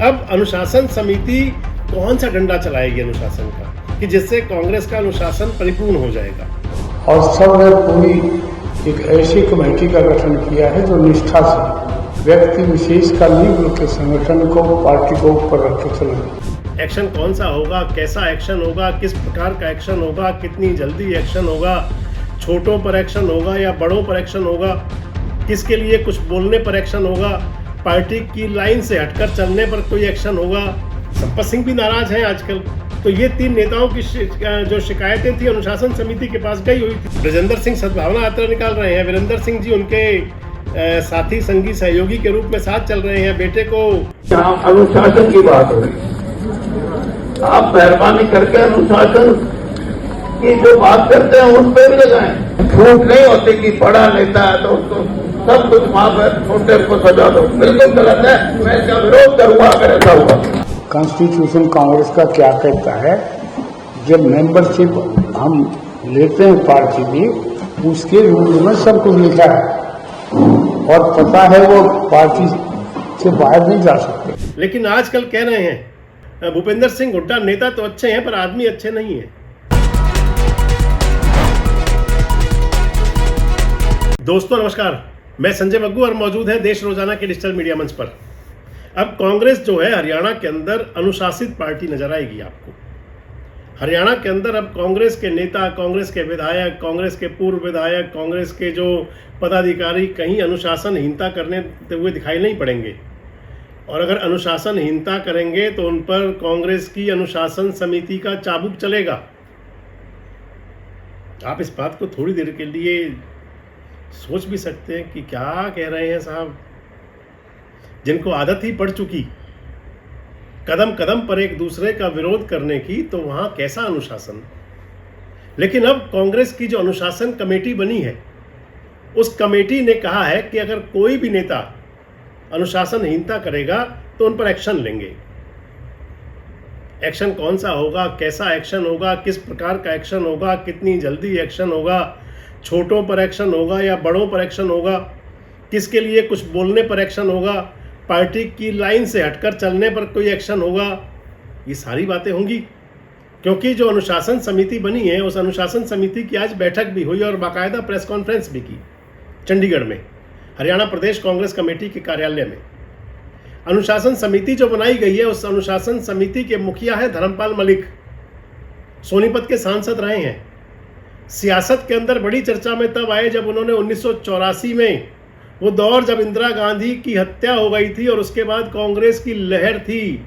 अब अनुशासन समिति कौन सा डंडा चलाएगी अनुशासन का कि जिससे कांग्रेस का अनुशासन परिपूर्ण हो जाएगा। और सबने पूरी एक ऐसी कमेटी का गठन किया है जो निष्ठा से व्यक्ति विशेष का नहीं बल्कि संगठन को, पार्टी को ऊपर रख के चलेंगे। एक्शन कौन सा होगा, कैसा एक्शन होगा, किस प्रकार का एक्शन होगा, कितनी जल्दी एक्शन होगा, छोटों पर एक्शन होगा या बड़ों पर एक्शन होगा, किसके लिए कुछ बोलने पर एक्शन होगा, पार्टी की लाइन से हटकर चलने पर कोई एक्शन होगा। संपत सिंह भी नाराज हैं आजकल। तो ये 3 नेताओं की जो शिकायतें थी अनुशासन समिति के पास गई हुई थी। ब्रजेंद्र सिंह सद्भावना यात्रा निकाल रहे हैं, वीरेंद्र सिंह जी उनके साथी संगी सहयोगी के रूप में साथ चल रहे हैं। बेटे को अनुशासन की बात हो रही, आप मेहरबानी करके अनुशासन की जो बात करते हैं उन पर भी लगाएं। झूठ नहीं होती कि बड़ा नेता है तो उसको सब कुछ माफ है, छोटे को सजा दो, बिल्कुल गलत है। मैं इसका विरोध करूंगा अगर ऐसा हुआ। कॉन्स्टिट्यूशन कांग्रेस का क्या कहता है, जब मेंबरशिप हम लेते हैं पार्टी की, उसके रूल में सब कुछ लिखा है और पता है वो पार्टी से बाहर नहीं जा सकते। लेकिन आजकल कह रहे हैं भूपेंद्र सिंह हुड्डा नेता तो अच्छे हैं पर आदमी अच्छे नहीं है। दोस्तों नमस्कार, मैं संजय मग्गू और मौजूद है देश रोजाना के डिजिटल मीडिया मंच पर। अब कांग्रेस जो है हरियाणा के अंदर अनुशासित पार्टी नजर आएगी आपको। हरियाणा के अंदर अब कांग्रेस के नेता, कांग्रेस के विधायक, कांग्रेस के पूर्व विधायक, कांग्रेस के जो पदाधिकारी कहीं अनुशासनहीनता करने हुए दिखाई नहीं पड़ेंगे। और अगर अनुशासनहीनता करेंगे तो उन पर कांग्रेस की अनुशासन समिति का चाबुक चलेगा। आप इस बात को थोड़ी देर के लिए सोच भी सकते हैं कि क्या कह रहे हैं साहब, जिनको आदत ही पड़ चुकी कदम कदम पर एक दूसरे का विरोध करने की, तो वहां कैसा अनुशासन। लेकिन अब कांग्रेस की जो अनुशासन कमेटी बनी है, उस कमेटी ने कहा है कि अगर कोई भी नेता अनुशासनहीनता करेगा तो उन पर एक्शन लेंगे। एक्शन कौन सा होगा, कैसा एक्शन होगा, किस प्रकार का एक्शन होगा, कितनी जल्दी एक्शन होगा, छोटों पर एक्शन होगा या बड़ों पर एक्शन होगा, किसके लिए कुछ बोलने पर एक्शन होगा, पार्टी की लाइन से हटकर चलने पर कोई एक्शन होगा। ये सारी बातें होंगी क्योंकि जो अनुशासन समिति बनी है, उस अनुशासन समिति की आज बैठक भी हुई और बाकायदा प्रेस कॉन्फ्रेंस भी की चंडीगढ़ में, हरियाणा प्रदेश कांग्रेस कमेटी के कार्यालय में। अनुशासन समिति जो बनाई गई है, उस अनुशासन समिति के मुखिया है धर्मपाल मलिक, सोनीपत के सांसद रहे हैं। सियासत के अंदर बड़ी चर्चा में तब आए जब उन्होंने 1984 में, वो दौर जब इंदिरा गांधी की हत्या हो गई थी और उसके बाद कांग्रेस की लहर थी,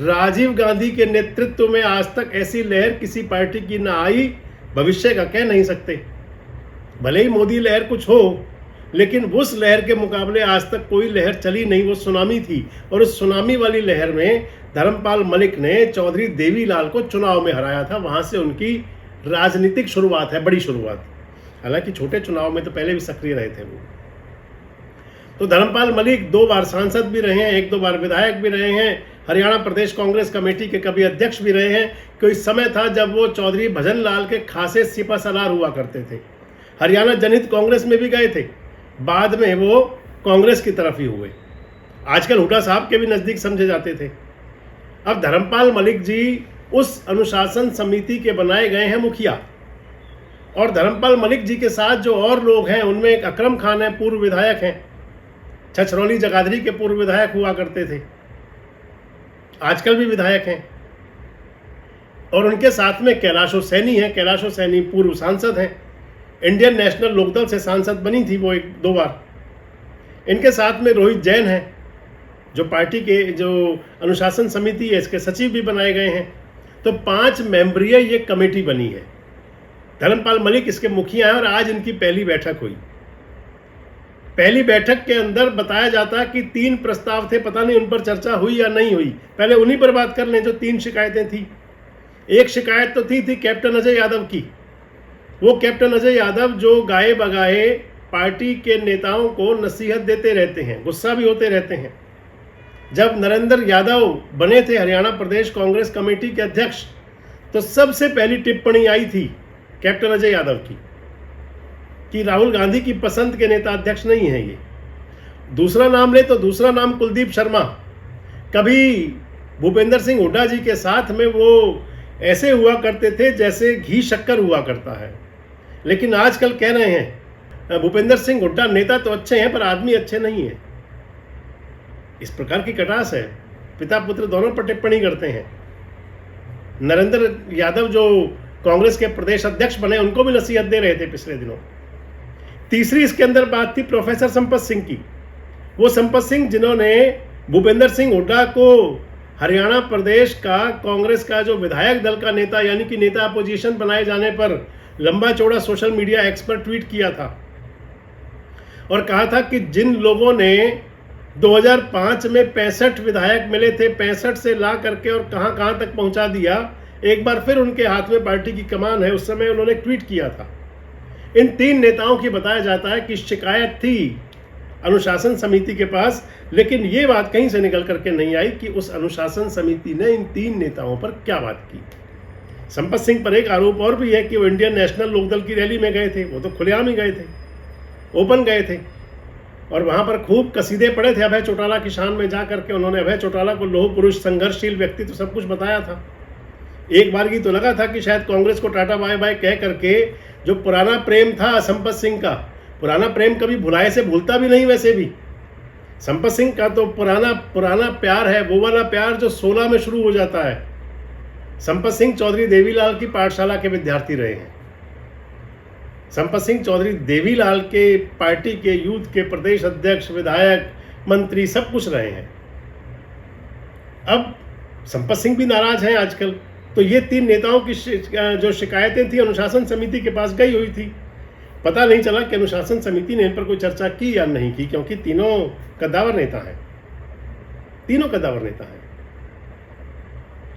राजीव गांधी के नेतृत्व में आज तक ऐसी लहर किसी पार्टी की ना आई, भविष्य का कह नहीं सकते। भले ही मोदी लहर कुछ हो, लेकिन उस लहर के मुकाबले आज तक कोई लहर चली नहीं, वो सुनामी थी। और उस सुनामी वाली लहर में धर्मपाल मलिक ने चौधरी देवीलाल को चुनाव में हराया था। वहां से उनकी राजनीतिक शुरुआत है, बड़ी शुरुआत। हालांकि छोटे चुनाव में तो पहले भी सक्रिय रहे थे वो। तो धर्मपाल मलिक 2 बार सांसद भी रहे हैं, 1-2 बार विधायक भी रहे हैं, हरियाणा प्रदेश कांग्रेस कमेटी के कभी अध्यक्ष भी रहे हैं। कोई समय था जब वो चौधरी भजन लाल के खासे सिपहसालार हुआ करते थे, हरियाणा जनहित कांग्रेस में भी गए थे, बाद में वो कांग्रेस की तरफ ही हुए। आजकल हुड्डा साहब के भी नजदीक समझे जाते थे। अब धर्मपाल मलिक जी उस अनुशासन समिति के बनाए गए हैं मुखिया। और धर्मपाल मलिक जी के साथ जो और लोग हैं, उनमें एक अकरम खान है, पूर्व विधायक हैं, छछरौली जगाधरी के पूर्व विधायक हुआ करते थे, आजकल भी विधायक हैं। और उनके साथ में कैलाशो सैनी है, कैलाशो सैनी पूर्व सांसद हैं, इंडियन नेशनल लोकदल से सांसद बनी थी वो 1-2 बार। इनके साथ में रोहित जैन है, जो पार्टी के जो अनुशासन समिति है इसके सचिव भी बनाए गए हैं। तो 5 मेंबरीय ये कमेटी बनी है। धर्मपाल मलिक इसके मुखिया हैं और आज इनकी पहली बैठक हुई। पहली बैठक के अंदर बताया जाता कि 3 प्रस्ताव थे, पता नहीं उन पर चर्चा हुई या नहीं हुई। पहले उन्हीं पर बात कर लें जो 3 शिकायतें थी। एक शिकायत तो थी कैप्टन अजय यादव की। वो कैप्टन अजय यादव जो गाए बगाए पार्टी के नेताओं को नसीहत देते रहते हैं, गुस्सा भी होते रहते हैं। जब नरेंद्र यादव बने थे हरियाणा प्रदेश कांग्रेस कमेटी के अध्यक्ष, तो सबसे पहली टिप्पणी आई थी कैप्टन अजय यादव की कि राहुल गांधी की पसंद के नेता अध्यक्ष नहीं है ये। दूसरा नाम ले तो दूसरा नाम कुलदीप शर्मा, कभी भूपेंद्र सिंह हुड्डा जी के साथ में वो ऐसे हुआ करते थे जैसे घी शक्कर हुआ करता है, लेकिन आजकल कह रहे हैं भूपेंद्र सिंह हुड्डा नेता तो अच्छे हैं पर आदमी अच्छे नहीं है। इस प्रकार की कटास है, पिता पुत्र दोनों पर टिप्पणी करते हैं। नरेंद्र यादव जो कांग्रेस के प्रदेश अध्यक्ष बने, उनको भी नसीहत दे रहे थे पिछले दिनों। तीसरी इसके अंदर बात थी प्रोफेसर संपत सिंह की। वो संपत सिंह जिन्होंने भूपेंद्र सिंह हुड्डा को हरियाणा प्रदेश का कांग्रेस का जो विधायक दल का नेता यानी कि नेता अपोजिशन बनाए जाने पर लंबा चौड़ा सोशल मीडिया एक्स पर ट्वीट किया था और कहा था कि जिन लोगों ने 2005 में 65 विधायक मिले थे, 65 से ला करके और कहां तक पहुंचा दिया, एक बार फिर उनके हाथ में पार्टी की कमान है। उस समय उन्होंने ट्वीट किया था। इन 3 नेताओं की बताया जाता है कि शिकायत थी अनुशासन समिति के पास, लेकिन ये बात कहीं से निकल करके नहीं आई कि उस अनुशासन समिति ने इन 3 नेताओं पर क्या बात की। संपत सिंह पर एक आरोप और भी है कि वो इंडियन नेशनल लोकदल की रैली में गए थे। वो तो खुलेआम ही गए थे, ओपन गए थे और वहां पर खूब कसीदे पड़े थे अभय चौटाला की शान में। जा करके उन्होंने अभय चौटाला को लौह पुरुष, संघर्षशील व्यक्ति तो सब कुछ बताया था। एक बार की तो लगा था कि शायद कांग्रेस को टाटा बाय बाय कह करके जो पुराना प्रेम था संपत सिंह का, पुराना प्रेम कभी भुलाए से भूलता भी नहीं। वैसे भी संपत सिंह का तो पुराना प्यार है, वो वाला प्यार जो 16 में शुरू हो जाता है। संपत सिंह चौधरी देवीलाल की पाठशाला के विद्यार्थी रहे हैं। संपत सिंह चौधरी देवीलाल के पार्टी के यूथ के प्रदेश अध्यक्ष, विधायक, मंत्री सब कुछ रहे हैं। अब संपत सिंह भी नाराज हैं आजकल। तो ये 3 नेताओं की जो शिकायतें थी अनुशासन समिति के पास गई हुई थी। पता नहीं चला कि अनुशासन समिति ने इन पर कोई चर्चा की या नहीं की, क्योंकि तीनों कद्दावर नेता हैं, तीनों कद्दावर नेता हैं।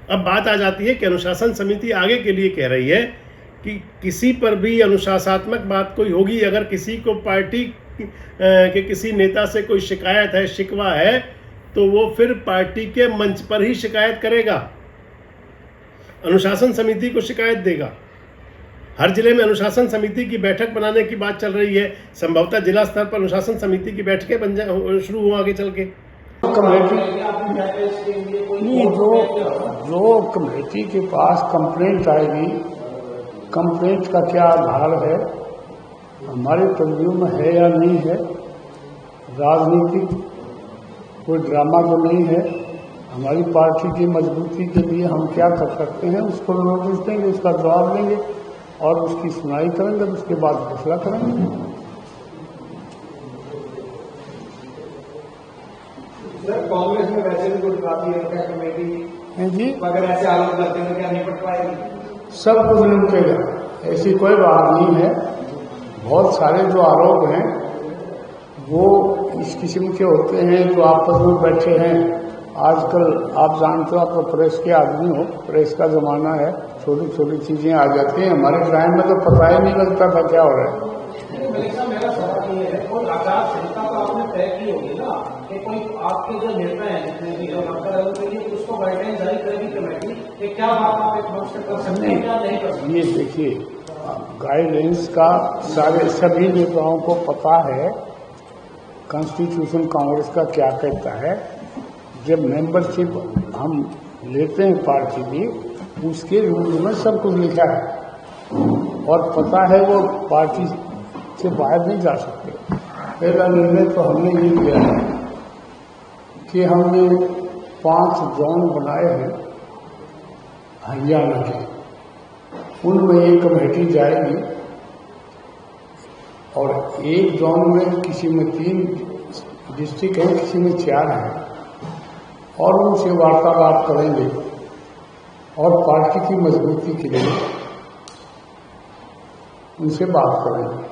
अब बात आ जाती है कि अनुशासन समिति आगे के लिए कह रही है कि किसी पर भी अनुशासनात्मक बात कोई होगी, अगर किसी को पार्टी के किसी नेता से कोई शिकायत है, शिकवा है, तो वो फिर पार्टी के मंच पर ही शिकायत करेगा, अनुशासन समिति को शिकायत देगा। हर जिले में अनुशासन समिति की बैठक बनाने की बात चल रही है। संभवतः जिला स्तर पर अनुशासन समिति की बैठकें शुरू हो आगे चल के। कमेटी नहीं, जो कमेटी के पास कंप्लेंट आएगी, कंप्लेंट का क्या आधार है, हमारे तंजूर में है या नहीं है, राजनीतिक कोई ड्रामा तो नहीं है। हमारी पार्टी की मजबूती के लिए हम क्या कर सकते हैं, उसको नोटिस देंगे, उसका जवाब देंगे और उसकी सुनाई करेंगे, उसके बाद फैसला करेंगे। सर, कांग्रेस में वैसे भी कुछ बात है क्या कमेटी जी, अगर ऐसे आरोप करते हैं क्या निपट पाएगी? सब कुछ निपटेगा, ऐसी कोई बात नहीं है। बहुत सारे जो आरोप हैं वो इस किस्म के होते हैं जो आपस में बैठे हैं। आजकल आप जानते हो, आप तो प्रेस के आदमी हो, प्रेस का जमाना है, छोटी छोटी चीजें आ जाती हैं। हमारे टाइम में तो पता ही नहीं लगता था क्या हो रहा है। मेरा सवाल ये है, कोई आचार संहिता तो आपने तय की होगी ना कि कोई आपके जो नेता हैं जितने भी जो नंबर उसको गाइडलाइन जारी करेगी कमेटी कि क्या बात आप एक मंच कर सकते हैं, क्या नहीं कर सकते? ये देखिए, गाइडलाइंस का सभी नेताओं को पता है। कॉन्स्टिट्यूशन कांग्रेस का क्या कहता है, जब मेंबरशिप हम लेते हैं पार्टी की, उसके रूल में सब कुछ लिखा है और पता है वो पार्टी से बाहर नहीं जा सकते। पहला निर्णय तो हमने ये लिया है कि हमने 5 जोन बनाए हैं हरियाणा के, उनमें एक कमेटी जाएगी और एक जोन में किसी में 3 डिस्ट्रिक्ट है, किसी में 4 है, और उनसे वार्तालाप करेंगे और पार्टी की मजबूती के लिए उनसे बात करेंगे।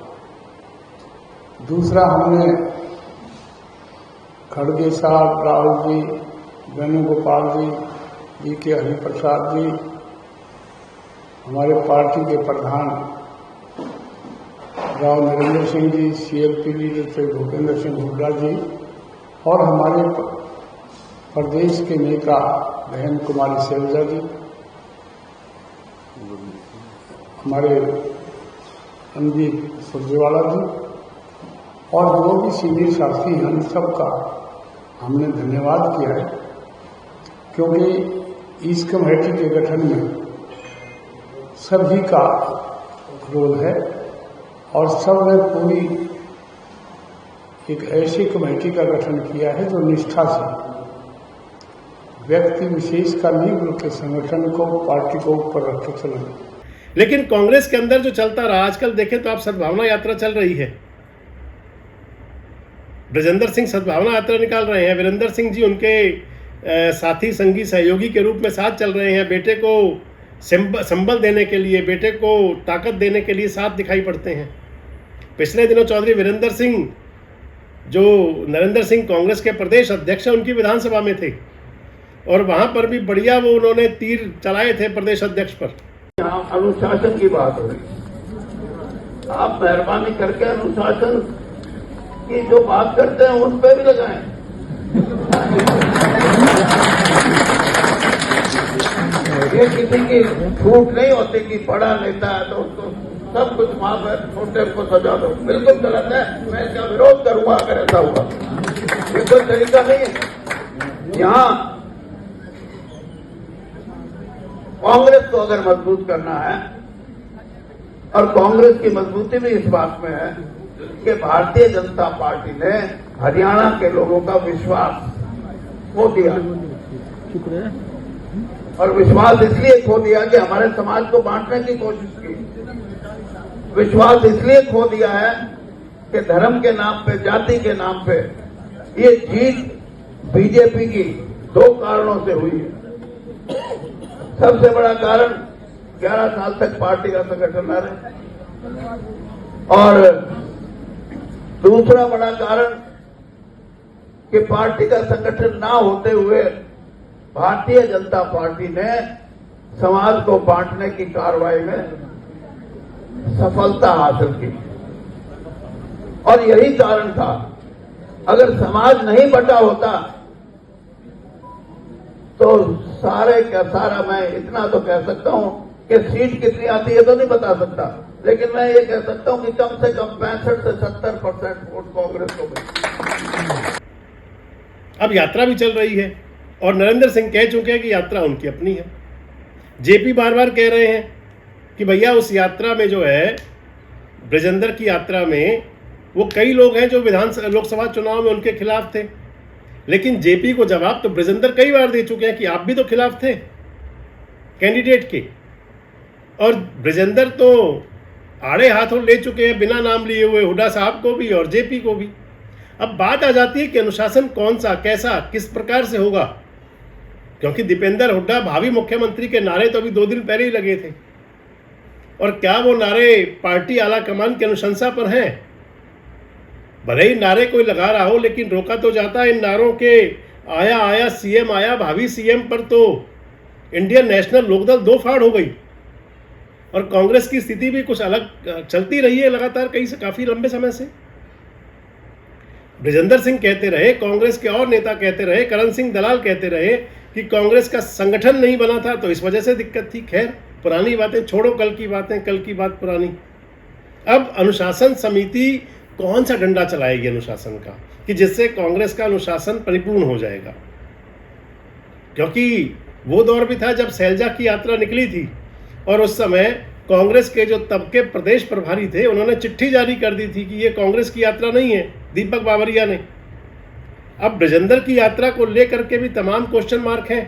दूसरा, हमने खड़गे साहब, राहुल जी, वेणुगोपाल जी, DK हरिप्रसाद जी, हमारे पार्टी के प्रधान राव नरेंद्र सिंह जी, CLP लीडर थे भूपेंद्र सिंह हुड्डा जी, और हमारे प्रदेश के नेता बहन कुमारी सैलजा जी, हमारे रणदीप सुरजेवाला जी, और जो भी सीनियर साथी हैं, उन सबका हमने धन्यवाद किया है क्योंकि इस कमेटी के गठन में सभी का रोल है और सबने पूरी एक ऐसी कमेटी का गठन किया है जो निष्ठा से व्यक्ति विशेष का नहीं बल्कि संगठन को, पार्टी को ऊपर रख के चलना। लेकिन कांग्रेस के अंदर जो चलता रहा, आजकल देखें तो आप सद्भावना यात्रा चल रही है, ब्रजेंद्र सिंह सद्भावना यात्रा निकाल रहे हैं, वीरेंद्र सिंह जी उनके साथी संगी सहयोगी के रूप में साथ चल रहे हैं, बेटे को संबल देने के लिए, बेटे को ताकत देने के लिए साथ दिखाई पड़ते हैं। पिछले दिनों चौधरी वीरेंद्र सिंह जो नरेंद्र सिंह कांग्रेस के प्रदेश अध्यक्ष हैं, उनकी विधानसभा में थे और वहां पर भी बढ़िया वो उन्होंने तीर चलाए थे प्रदेश अध्यक्ष पर। यहाँ अनुशासन की बात हो रही, आप मेहरबानी करके अनुशासन की जो बात करते हैं उन पे भी लगाएं। ये किसी की छूट नहीं होती कि बड़ा नेता है तो उसको सब कुछ माफ है, छोटे को सजा दो, बिल्कुल गलत है। मैं इसका विरोध करूंगा अगर ऐसा हुआ, ये कोई तरीका नहीं है। यहाँ कांग्रेस को अगर मजबूत करना है, और कांग्रेस की मजबूती भी इस बात में है कि भारतीय जनता पार्टी ने हरियाणा के लोगों का विश्वास खो दिया, और विश्वास इसलिए खो दिया कि हमारे समाज को बांटने की कोशिश की। विश्वास इसलिए खो दिया है कि धर्म के नाम पे, जाति के नाम पे ये जीत बीजेपी की दो कारणों से हुई है। सबसे बड़ा कारण 11 साल तक पार्टी का संगठन न रहे, और दूसरा बड़ा कारण कि पार्टी का संगठन ना होते हुए भारतीय जनता पार्टी ने समाज को बांटने की कार्रवाई में सफलता हासिल की, और यही कारण था। अगर समाज नहीं बटा होता तो सारे का सारा, मैं इतना तो कह सकता हूं कि सीट कितनी आती है तो नहीं बता सकता, लेकिन मैं ये कह सकता हूं कि कम से कम 65 से 70% वोट कांग्रेस को मिले। अब यात्रा भी चल रही है और नरेंद्र सिंह कह चुके हैं कि यात्रा उनकी अपनी है। जेपी बार बार कह रहे हैं कि भैया उस यात्रा में जो है, ब्रजेंद्र की यात्रा में वो कई लोग हैं जो लोकसभा चुनाव में उनके खिलाफ थे, लेकिन जेपी को जवाब तो ब्रजेंद्र कई बार दे चुके हैं कि आप भी तो खिलाफ थे कैंडिडेट के, और ब्रजेंद्र तो आड़े हाथों ले चुके हैं बिना नाम लिए हुए हुड्डा साहब को भी और जेपी को भी। अब बात आ जाती है कि अनुशासन कौन सा, कैसा, किस प्रकार से होगा, क्योंकि दीपेंद्र हुड्डा भावी मुख्यमंत्री के नारे तो अभी 2 दिन पहले ही लगे थे, और क्या वो नारे पार्टी आला कमान की अनुशंसा पर हैं? भले ही नारे कोई लगा रहा हो, लेकिन रोका तो जाता है इन नारों के आया आया सीएम आया, भावी सीएम पर तो इंडियन नेशनल लोकदल 2 फाड़ हो गई, और कांग्रेस की स्थिति भी कुछ अलग चलती रही है लगातार काफी लंबे समय से। ब्रजेंद्र सिंह कहते रहे, कांग्रेस के और नेता कहते रहे, करण सिंह दलाल कहते रहे कि कांग्रेस का संगठन नहीं बना था तो इस वजह से दिक्कत थी। खैर, पुरानी बातें छोड़ो, कल की बातें, कल की बात पुरानी। अब अनुशासन समिति कौन सा डंडा चलाएगी अनुशासन का कि जिससे कांग्रेस का अनुशासन परिपूर्ण हो जाएगा? क्योंकि वो दौर भी था जब शैलजा की यात्रा निकली थी और उस समय कांग्रेस के जो तब के प्रदेश प्रभारी थे उन्होंने चिट्ठी जारी कर दी थी कि ये कांग्रेस की यात्रा नहीं है, दीपक बावरिया ने। अब ब्रजेंद्र की यात्रा को लेकर के भी तमाम क्वेश्चन मार्क हैं।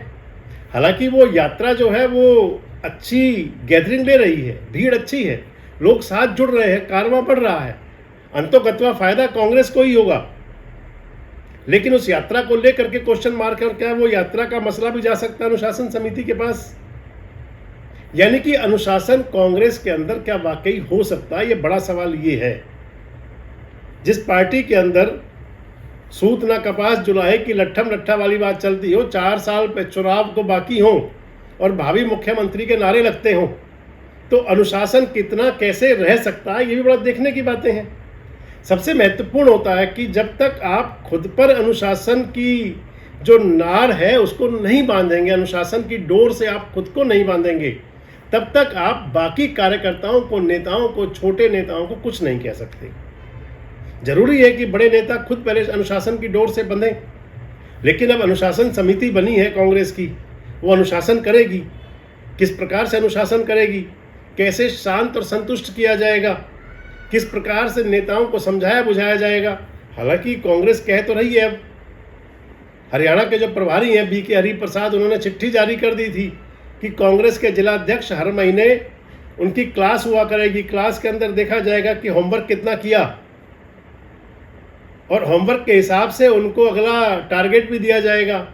हालांकि वो यात्रा जो है वो अच्छी गैदरिंग ले रही है, भीड़ अच्छी है, लोग साथ जुड़ रहे हैं, कारवां बढ़ रहा है, अंतोगत्वा फायदा कांग्रेस को ही होगा। लेकिन उस यात्रा को लेकर के क्वेश्चन मार्क है, और क्या वो यात्रा का मसला भी जा सकता है अनुशासन समिति के पास? यानी कि अनुशासन कांग्रेस के अंदर क्या वाकई हो सकता है? ये बड़ा सवाल ये है। जिस पार्टी के अंदर सूत ना कपास जुलाहे की लट्ठम लट्ठा वाली बात चलती हो, 4 साल पे चुनाव को बाकी हो और भावी मुख्यमंत्री के नारे लगते हो, तो अनुशासन कितना कैसे रह सकता है, ये भी बड़ा देखने की बातें हैं। सबसे महत्वपूर्ण होता है कि जब तक आप खुद पर अनुशासन की जो नार है उसको नहीं बांधेंगे, अनुशासन की डोर से आप खुद को नहीं बांधेंगे, तब तक आप बाकी कार्यकर्ताओं को, नेताओं को, छोटे नेताओं को कुछ नहीं कह सकते। जरूरी है कि बड़े नेता खुद पहले अनुशासन की डोर से बंधें, लेकिन अब अनुशासन समिति बनी है कांग्रेस की, वो अनुशासन करेगी। किस प्रकार से अनुशासन करेगी, कैसे शांत और संतुष्ट किया जाएगा, किस प्रकार से नेताओं को समझाया बुझाया जाएगा। हालांकि कांग्रेस कह तो रही है, अब हरियाणा के जो प्रभारी हैं BK हरिप्रसाद, उन्होंने चिट्ठी जारी कर दी थी कि कांग्रेस के जिलाध्यक्ष हर महीने उनकी क्लास हुआ करेगी, क्लास के अंदर देखा जाएगा कि होमवर्क कितना किया और होमवर्क के हिसाब से उनको अगला टारगेट भी दिया जाएगा।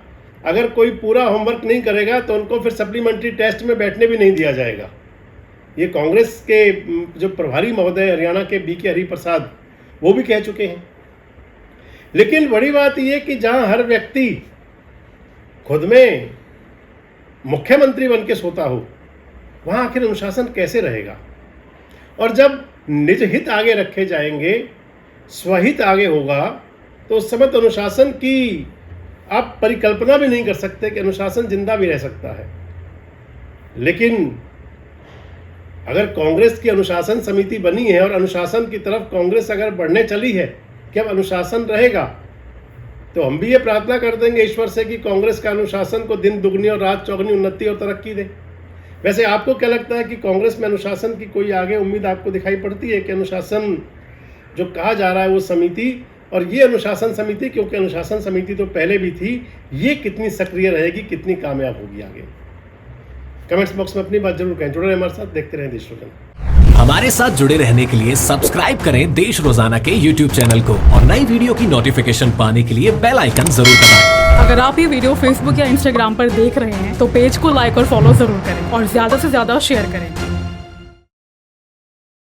अगर कोई पूरा होमवर्क नहीं करेगा तो उनको फिर सप्लीमेंट्री टेस्ट में बैठने भी नहीं दिया जाएगा। ये कांग्रेस के जो प्रभारी महोदय हरियाणा के BK हरिप्रसाद वो भी कह चुके हैं। लेकिन बड़ी बात यह कि जहां हर व्यक्ति खुद में मुख्यमंत्री बन के सोता हो, वहां आखिर अनुशासन कैसे रहेगा। और जब निज हित आगे रखे जाएंगे, स्वहित आगे होगा, तो उस समय तो अनुशासन की आप परिकल्पना भी नहीं कर सकते कि अनुशासन जिंदा भी रह सकता है। लेकिन अगर कांग्रेस की अनुशासन समिति बनी है और अनुशासन की तरफ कांग्रेस अगर बढ़ने चली है कि अब अनुशासन रहेगा, तो हम भी ये प्रार्थना कर देंगे ईश्वर से कि कांग्रेस का अनुशासन को दिन दुगनी और रात चौगनी उन्नति और तरक्की दे। वैसे आपको क्या लगता है कि कांग्रेस में अनुशासन की कोई आगे उम्मीद आपको दिखाई पड़ती है कि अनुशासन जो कहा जा रहा है वो समिति, और ये अनुशासन समिति, क्योंकि अनुशासन समिति तो पहले भी थी, ये कितनी सक्रिय रहेगी, कितनी कामयाब होगी आगे। कमेंट्स बॉक्स में अपनी बात जरूर कहें। जुड़े रहें हमारे साथ, देखते रहें देश रोजाना। हमारे साथ जुड़े रहने के लिए सब्सक्राइब करें देश रोजाना के YouTube चैनल को और नई वीडियो की नोटिफिकेशन पाने के लिए बेल आइकन जरूर दबाएं। अगर आप ये वीडियो Facebook या Instagram पर देख रहे हैं तो पेज को लाइक और फॉलो जरूर करें और ज्यादा से ज्यादा शेयर करें।